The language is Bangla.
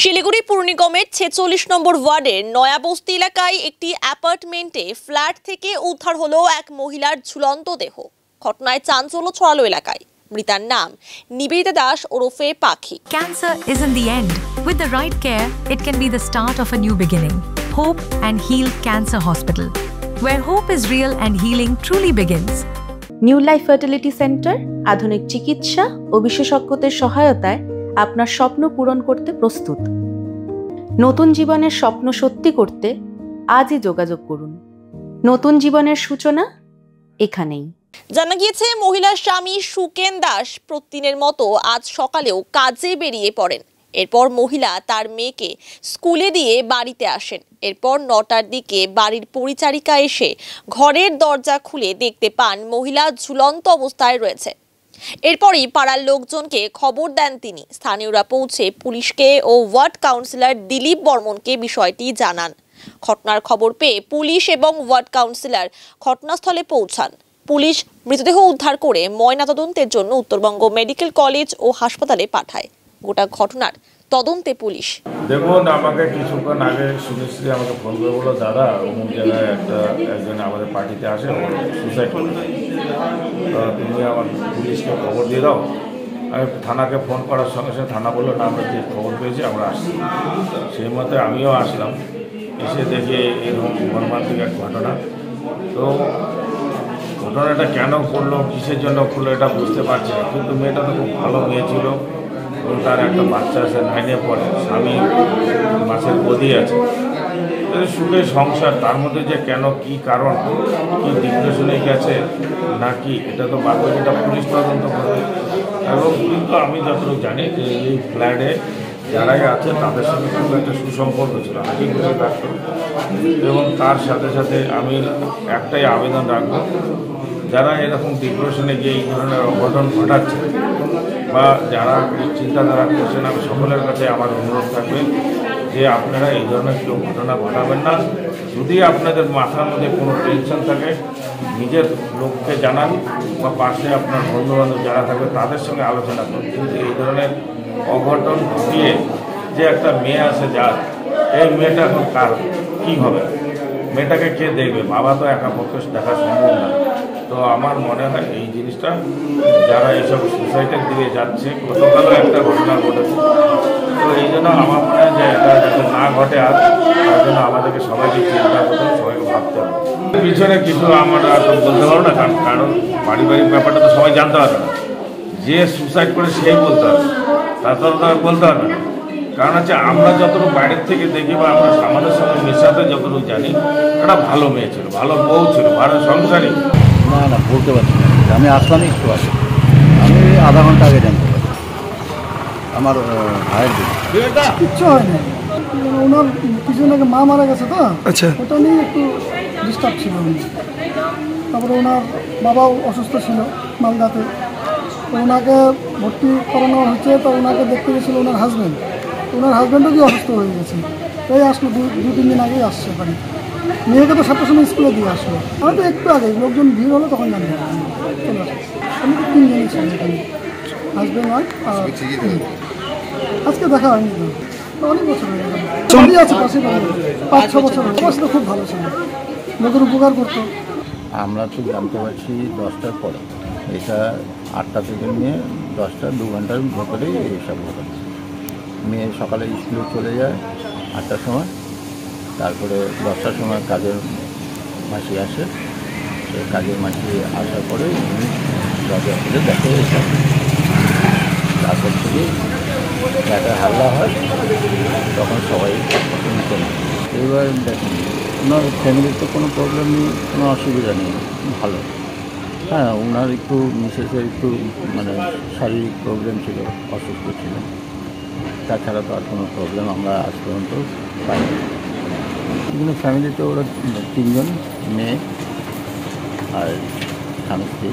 শিলিগুড়ি পুর নিগমের 46 নম্বর ওয়ার্ডের নয়াবস্তি এলাকায় একটি অ্যাপার্টমেন্টে ফ্ল্যাট থেকে উদ্ধার হলো এক মহিলার ঝুলন্ত দেহ। ঘটনায় চাঞ্চল্য ছড়ালো এলাকায়। মৃতার নাম নিবেদিতা দাস ওরফে পাখি। Cancer isn't the end. With the right care, it can be the start of a new beginning. Hope and Heal Cancer Hospital, where hope is real and healing truly begins. New life fertility centre আধুনিক চিকিৎসা ও বিশেষজ্ঞদের সহায়তায় আপনার স্বপ্ন পূরণ করতে প্রস্তুত। নতুন জীবনের স্বপ্ন সত্যি করতে আজই যোগাযোগ করুন। নতুন জীবনের সূচনা এখানেই। জানা গিয়েছে, মহিলার স্বামী সুকেন দাস প্রতিদিনের মতো আজ সকালেও কাজে বেরিয়ে পড়েন। এরপর মহিলা তার মেয়েকে স্কুলে দিয়ে বাড়িতে আসেন। এরপর 9টার দিকে বাড়ির পরিচারিকা এসে ঘরের দরজা খুলে দেখতে পান মহিলা ঝুলন্ত অবস্থায় রয়েছে। এরপরই পাড়ার লোকজনকে খবর দেন তিনি। স্থানীয়রা পৌঁছে পুলিশকে ও ওয়ার্ড কাউন্সিলর দিলীপ বর্মনকে বিষয়টি জানান। ঘটনার খবর পেয়ে পুলিশ এবং ওয়ার্ড কাউন্সিলর ঘটনাস্থলে পৌঁছান। পুলিশ মৃতদেহ উদ্ধার করে ময়নাতদন্তের জন্য উত্তরবঙ্গ মেডিকেল কলেজ ও হাসপাতালে পাঠায়। গোটা ঘটনার তদন্তে পুলিশ। দেখুন, আমাকে কিছুক্ষণ আগে শুনেছি, আমাকে ফোন করে বললো, দাদা অমুক জায়গায় একজন আমাদের পার্টিতে আসে, সুসাইড করছে, তুমি আমার পুলিশকে খবর দিয়ে দাও। আমি থানাকে ফোন করার সঙ্গে সঙ্গে থানা বললো, না আমরা যে খবর পেয়েছি আমরা আসছি। সেই মতে আমিও আসলাম, এসে দেখে এরকম মর্মান্তিক এক ঘটনা। তো ঘটনাটা কেন করলো, কিসের জন্য করলো এটা বুঝতে পারছি না, কিন্তু মেয়েটা তো খুব ভালো মেয়ে ছিল এবং তার একটা বাচ্চা আছে, 9-এ পড়ে, স্বামী মাসের বদি আছে, সুখের সংসার। তার মধ্যে যে কেন, কি কারণ, কি ডিপ্রেশনে গেছে নাকি, এটা তো বাকিটা পুলিশ তদন্ত করবে। এবং কিন্তু আমি যতটুকু জানি যে এই ফ্ল্যাটে যারাই আছে তাদের সঙ্গে খুব একটা সুসম্পর্ক ছিল, হাসি খুশি থাকতো। এবং তার সাথে সাথে আমি একটাই আবেদন রাখবো, যারা এরকম ডিপ্রেশনে গিয়ে এই ধরনের অঘটন ঘটাচ্ছে বা যারা চিন্তাধারা করছেন, আমি সকলের কাছে আমার অনুরোধ থাকবে যে আপনারা এই ধরনের কেউ ঘটনা ঘটাবেন না। যদি আপনাদের মাথার মধ্যে কোনো টেনশন থাকে, নিজের লোককে জানান বা পাশে আপনার বন্ধুবান্ধব যারা থাকবে তাদের সঙ্গে আলোচনা করুন। কিন্তু এই ধরনের অঘটন ঘটিয়ে যে একটা মেয়ে আছে, যার এই মেয়েটা এখন কার কী হবে, মেয়েটাকে কে দেখবে, বাবা তো একা পক্ষে দেখা সম্ভব না। তো আমার মনে হয় এই জিনিসটা যারা এইসব সুসাইডের দিকে যাচ্ছে, গতকালও একটা ঘটনা ঘটেছে। তো এই জন্য আমার মনে হয় যে এটা যাতে না ঘটে আর, তার জন্য আমাদেরকে সবাইকে চিন্তা করতে হবে, সবাইকে ভাবতে হবে। পিছনে কিছু আমরা তো বলতে পারবো না, কারণ পারিবারিক ব্যাপারটা তো সবাই জানতে পারবে না। যে সুসাইড করে সেই বলতে হবে, তাছাড়া তো বলতে হবে না। কারণ হচ্ছে আমরা যতটুকু বাইরের থেকে দেখি বা আমরা আমাদের সঙ্গে মেশাতে যতটুকু জানি, একটা ভালো মেয়ে ছিল, ভালো বউ ছিল, ভালো সংসারী। না বলতে পারছি না, আমি আসলামই একটু আসি, আমি আধা ঘন্টা আগে জানতে পারি। আমার ভাইয়ের কিচ্ছু হয়নি, ওনার কিছুদিন আগে মা মারা গেছে, তো আচ্ছা ওটা নিয়ে একটু ডিস্টার্ব ছিল। তারপরে ওনার বাবাও অসুস্থ ছিল মালদাতে, তো ওনাকে ভর্তি করানো হচ্ছে। তো ওনাকে দেখতে গেছিলো ওনার হাজব্যান্ড, ওনার হাজব্যান্ডও কি অসুস্থ হয়ে গেছে। এই আসলো 2-3 দিন আগেই আসছে বাড়ি। মেয়েকে তো 7টার সময় স্কুলে দিয়ে আসলো, আমি তো একটু আগে লোকজন ভিড় হলো তখন জানতে পারলাম চলে আসে। আমি তো 3 জনই ছিলাম এখানে, হাজব্যান্ড ওয়াইফ। আর আজকে দেখা হয়নি, তো অনেক বছর হয়ে গেল। সবই আছে পাশে, 5-6 বছর আমার সাথে খুব ভালো ছিল, লোকের উপকার করতো। আমরা তো জানতে পারছি 10টার পরে, এটা 8টা থেকে নিয়ে 10টা 2 ঘন্টার ভেতরেই এইসব ঘটনা। মেয়ে সকালে স্কুলে চলে যায় 8টার সময়, তারপরে 10টার সময় কাজের মাসি আসে। সেই কাজের মাসি আসার পরে দরজা খুলে দেখে এইসব। তারপর থেকে একটা হাল্লা হয়, তখন সবাই শুনতে না। এবার দেখেন, ওনার ফ্যামিলির তো কোনো প্রবলেম নেই, কোনো অসুবিধা নেই, ভালো। হ্যাঁ, ওনার একটু মিসেসের একটু মানে শারীরিক প্রবলেম ছিল, অসুস্থ ছিল, তাছাড়া তো আর কোনো প্রবলেম আমরা আজ পর্যন্ত পাইনি। কিন্তু ফ্যামিলিতে ওরা 3 জন, মেয়ে আর স্বামী স্ত্রী।